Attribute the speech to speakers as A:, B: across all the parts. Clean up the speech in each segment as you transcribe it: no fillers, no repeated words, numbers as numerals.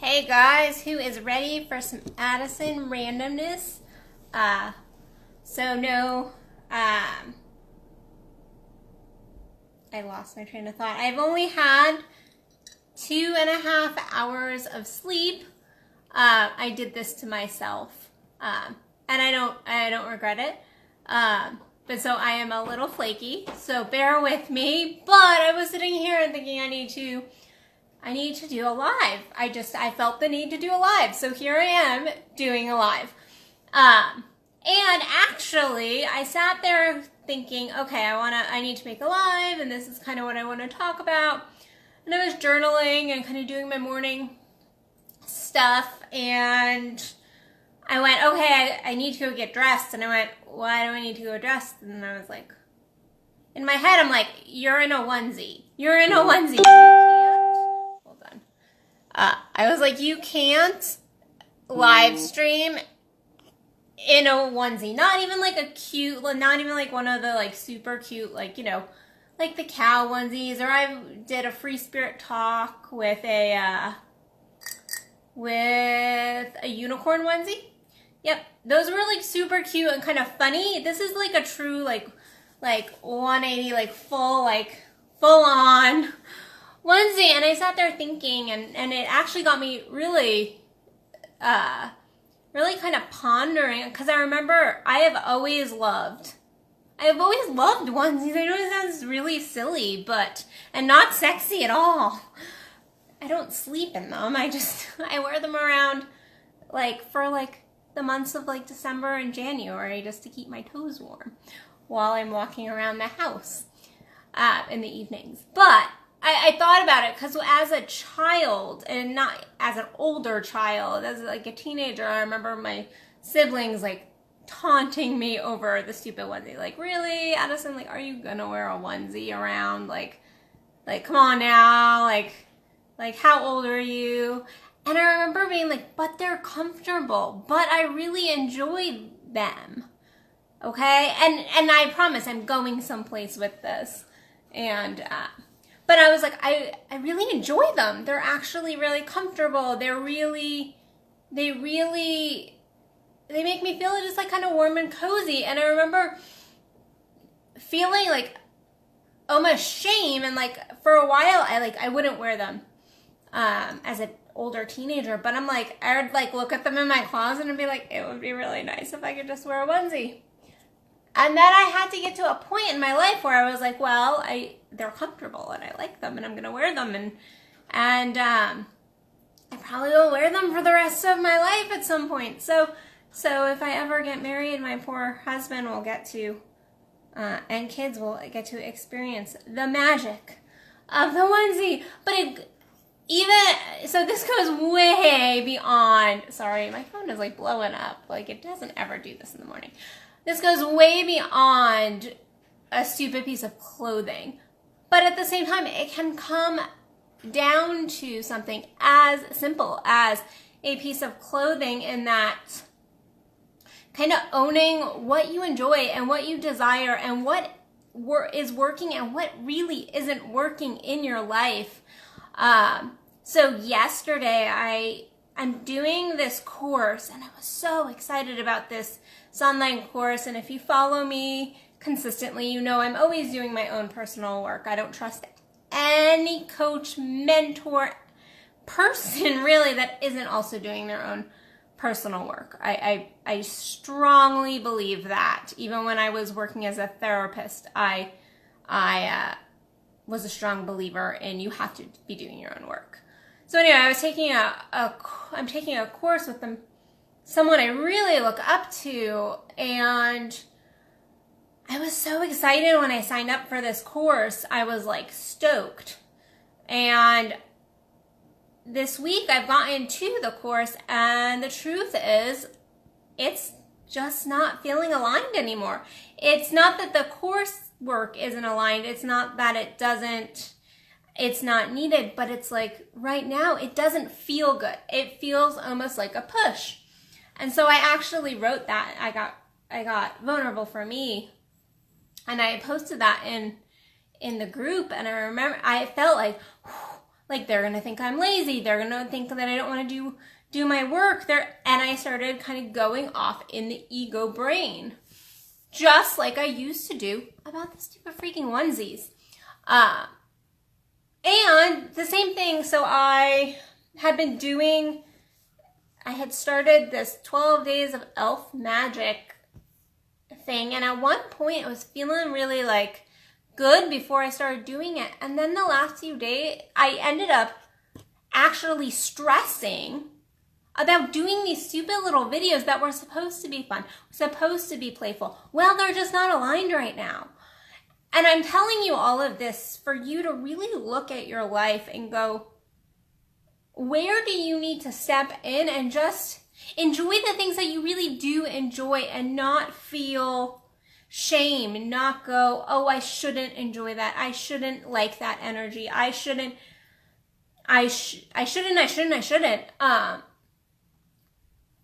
A: Hey guys, who is ready for some Addison randomness? I lost my train of thought. I've only had 2.5 hours of sleep. I did this to myself, and I don't regret it. But so I am a little flaky, so bear with me. But I was sitting here and thinking I need to do a live. I felt the need to do a live. So here I am doing a live. And actually I sat there thinking, okay, I need to make a live and this is kind of what I want to talk about. And I was journaling and kind of doing my morning stuff and I went, okay, I need to go get dressed. And I went, why do I need to go dressed? And I was like, in my head, I'm like, you're in a onesie. You're in a onesie. I was like, you can't live stream in a onesie. Not even like a cute, not even like one of the like super cute, like, you know, like the cow onesies. Or I did a free spirit talk with a unicorn onesie. Yep, those were like super cute and kind of funny. This is like a true like 180, like full on onesie. And I sat there thinking, and it actually got me really kind of pondering, because I remember I have always loved onesies. I know it sounds really silly, and not sexy at all. I don't sleep in them. I wear them around for the months of December and January just to keep my toes warm while I'm walking around the house in the evenings. But I thought about it because as a child, and not as an older child, as like a teenager, I remember my siblings taunting me over the stupid onesie. Like, really, Addison? Are you gonna wear a onesie around? Like, come on now. Like, how old are you? And I remember being like, but they're comfortable. But I really enjoy them. Okay? And I promise I'm going someplace with this. And, but I was like, I really enjoy them. They're actually really comfortable. They make me feel just kind of warm and cozy. And I remember feeling almost shame. And for a while, I wouldn't wear them as an older teenager. But I'm I would look at them in my closet and be like, it would be really nice if I could just wear a onesie. And then I had to get to a point in my life where I was like, well, they're comfortable and I like them and I'm going to wear them. And I probably will wear them for the rest of my life at some point. So if I ever get married, my poor husband will get to, and kids will get to experience the magic of the onesie. But so this goes way beyond, sorry, my phone is blowing up. It doesn't ever do this in the morning. This goes way beyond a stupid piece of clothing. But at the same time, it can come down to something as simple as a piece of clothing, in that kind of owning what you enjoy and what you desire and what is working and what really isn't working in your life. So yesterday, I'm doing this course, and I was so excited about this online course. And if you follow me consistently, you know I'm always doing my own personal work. I don't trust any coach, mentor, person really that isn't also doing their own personal work. I strongly believe that. Even when I was working as a therapist, I was a strong believer in you have to be doing your own work. So anyway, I was taking I'm taking a course with someone I really look up to, and I was so excited when I signed up for this course. I was stoked. And this week I've gotten to the course, and the truth is it's just not feeling aligned anymore. It's not that the course work isn't aligned. It's not that it's not needed, but it's right now it doesn't feel good. It feels almost like a push. And so I actually wrote that. I got vulnerable for me, and I posted that in the group. And I remember I felt like they're gonna think I'm lazy. They're gonna think that I don't want to do my work. And I started kind of going off in the ego brain, just like I used to do about the stupid freaking onesies. And the same thing. So I had started this 12 days of elf magic thing, and at one point I was feeling really like good before I started doing it, and then the last few days I ended up actually stressing about doing these stupid little videos that were supposed to be fun, supposed to be playful. Well, they're just not aligned right now. And I'm telling you all of this for you to really look at your life and go, where do you need to step in and just enjoy the things that you really do enjoy, and not feel shame, and not go, oh, I shouldn't enjoy that. I shouldn't like that energy. I shouldn't.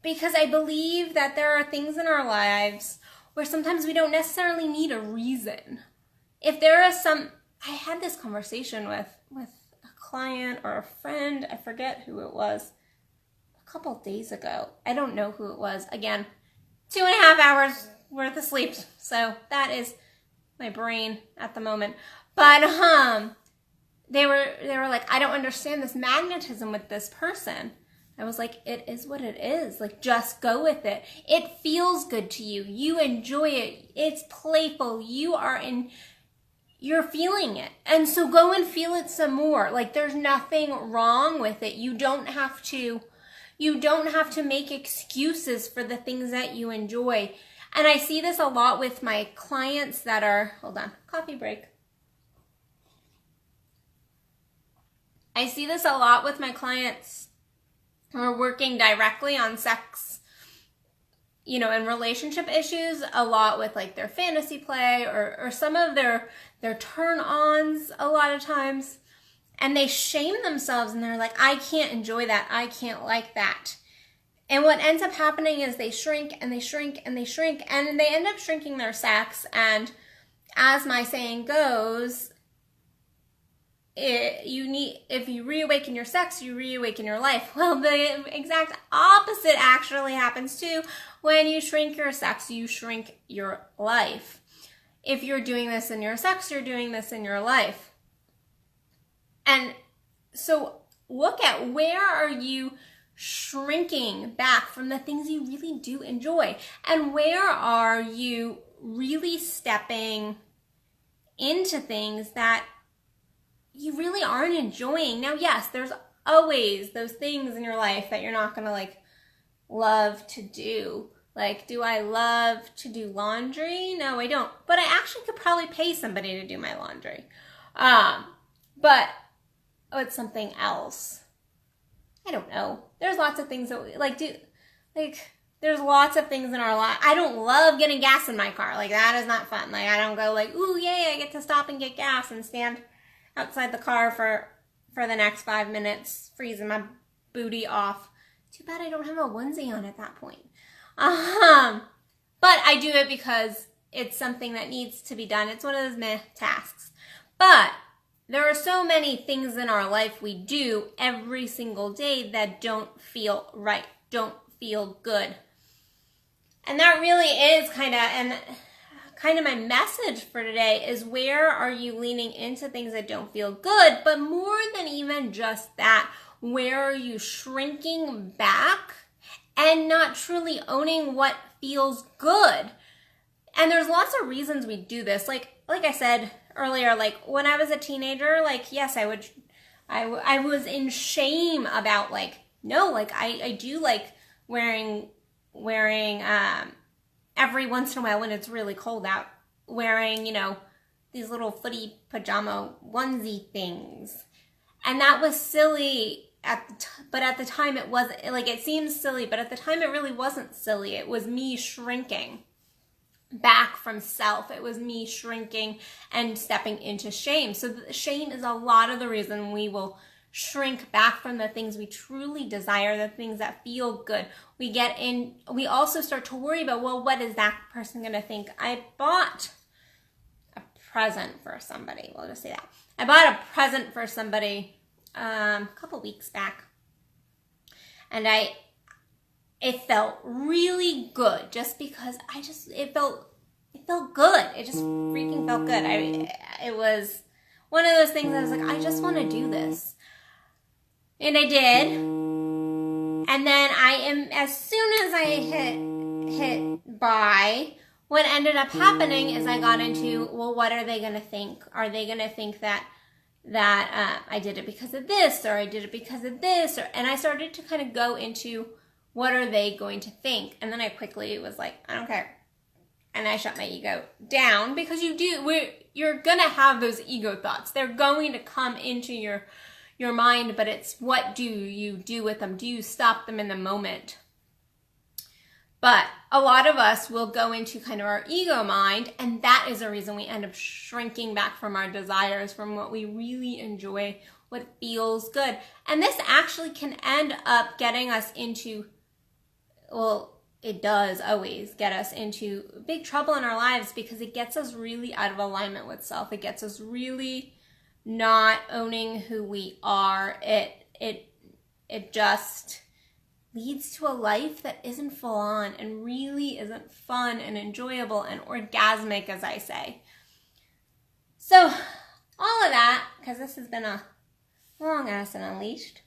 A: Because I believe that there are things in our lives where sometimes we don't necessarily need a reason. If there is I had this conversation with a client or a friend, I forget who it was, a couple of days ago. I don't know who it was. Again, 2.5 hours worth of sleep. So that is my brain at the moment. But they were like, I don't understand this magnetism with this person. I was like, it is what it is. Like, just go with it. It feels good to you. You enjoy it. It's playful. You're feeling it. And so go and feel it some more. Like, there's nothing wrong with it. You don't have to make excuses for the things that you enjoy. And I see this a lot with my clients that are, hold on, coffee break. I see this a lot with my clients who are working directly on sex, and relationship issues, a lot with like their fantasy play or some of their turn-ons a lot of times. And they shame themselves and they're like, I can't enjoy that. I can't like that. And what ends up happening is they shrink and they shrink and they shrink, and they end up shrinking their sex. And as my saying goes, if you reawaken your sex, you reawaken your life. Well, the exact opposite actually happens too. When you shrink your sex, you shrink your life. If you're doing this in your sex, you're doing this in your life. And so look at, where are you shrinking back from the things you really do enjoy? And where are you really stepping into things that you really aren't enjoying? Now, yes, there's always those things in your life that you're not going to like love to do. Like, do I love to do laundry? No, I don't. But I actually could probably pay somebody to do my laundry. But it's something else. I don't know. There's lots of things that we do. There's lots of things in our life. I don't love getting gas in my car. Like, that is not fun. Like, I don't go like, ooh, yay, I get to stop and get gas and stand outside the car for the next 5 minutes, freezing my booty off. Too bad I don't have a onesie on at that point. But I do it because it's something that needs to be done. It's one of those meh tasks. But there are so many things in our life we do every single day that don't feel right, don't feel good. And that really is kind of my message for today is, where are you leaning into things that don't feel good? But more than even just that, where are you shrinking back and not truly owning what feels good? And there's lots of reasons we do this. Like I said earlier, like when I was a teenager, like, yes, I was in shame about I do like wearing every once in a while when it's really cold out, wearing, these little footy pajama onesie things. And that was silly but at the time it wasn't. Like, it seems silly, but at the time it really wasn't silly. It was me shrinking back from self. It was me shrinking and stepping into shame. So shame is a lot of the reason we will shrink back from the things we truly desire, the things that feel good. We also start to worry about, well, what is that person going to think? I bought a present for somebody. We'll just say that. I bought a present for somebody a couple weeks back. And it felt really good just because it felt good. It just freaking felt good. It was one of those things I was like, I just want to do this. And I did. And then as soon as I hit buy, what ended up happening is I got into, well, what are they going to think? Are they going to think that I did it because of this, or I did it because of this? And I started to kind of go into, what are they going to think? And then I quickly was like, I don't care. And I shut my ego down, because you're going to have those ego thoughts. They're going to come into your mind, but it's, what do you do with them? Do you stop them in the moment? But a lot of us will go into kind of our ego mind, and that is the reason we end up shrinking back from our desires, from what we really enjoy, what feels good. And this actually can end up getting us into, well, it does always get us into big trouble in our lives, because it gets us really out of alignment with self. It gets us really not owning who we are. It just leads to a life that isn't full on and really isn't fun and enjoyable and orgasmic, as I say. So all of that, because this has been a long Addison Unleashed,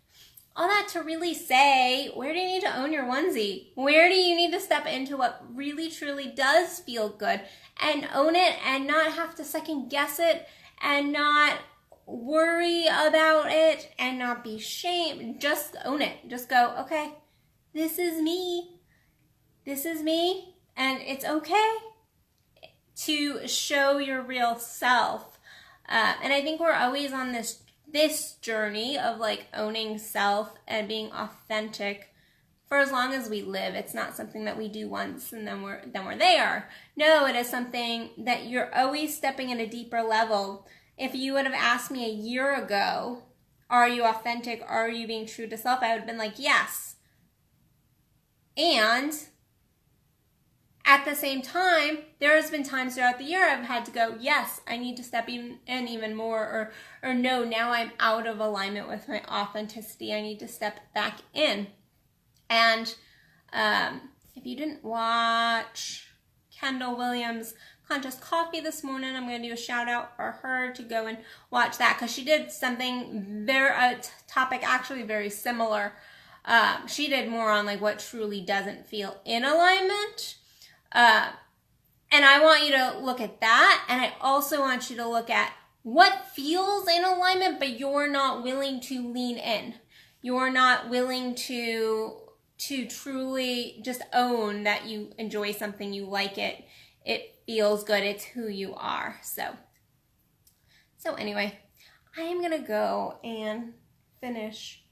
A: all that to really say, where do you need to own your onesie? Where do you need to step into what really truly does feel good and own it, and not have to second guess it, and not worry about it, and not be shamed? Just own it. Just go, okay, this is me. This is me. And it's okay to show your real self. And I think we're always on this journey of like owning self and being authentic for as long as we live. It's not something that we do once and then we're there. No, it is something that you're always stepping at a deeper level. If you would have asked me a year ago, are you authentic? Are you being true to self? I would have been like, yes. And at the same time, there has been times throughout the year I've had to go, yes, I need to step in even more, or no, now I'm out of alignment with my authenticity. I need to step back in. And if you didn't watch Kendall Williams' Conscious Coffee this morning, I'm going to do a shout out for her to go and watch that, because she did something a topic actually very similar. She did more on like what truly doesn't feel in alignment. And I want you to look at that. And I also want you to look at what feels in alignment, but you're not willing to lean in. You're not willing to truly just own that you enjoy something, you like it, it feels good, it's who you are. So anyway, I am going to go and finish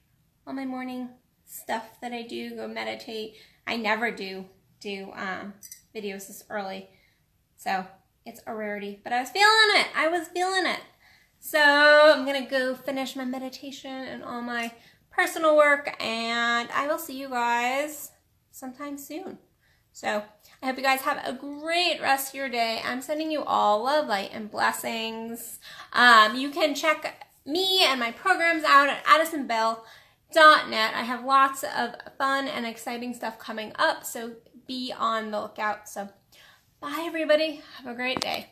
A: all my morning stuff that I do, go meditate. I never do videos this early, so it's a rarity, but I was feeling it. So I'm gonna go finish my meditation and all my personal work, and I will see you guys sometime soon. So I hope you guys have a great rest of your day. I'm sending you all love, light, and blessings. You can check me and my programs out at addisonbell.net. I have lots of fun and exciting stuff coming up, so be on the lookout. So bye everybody. Have a great day.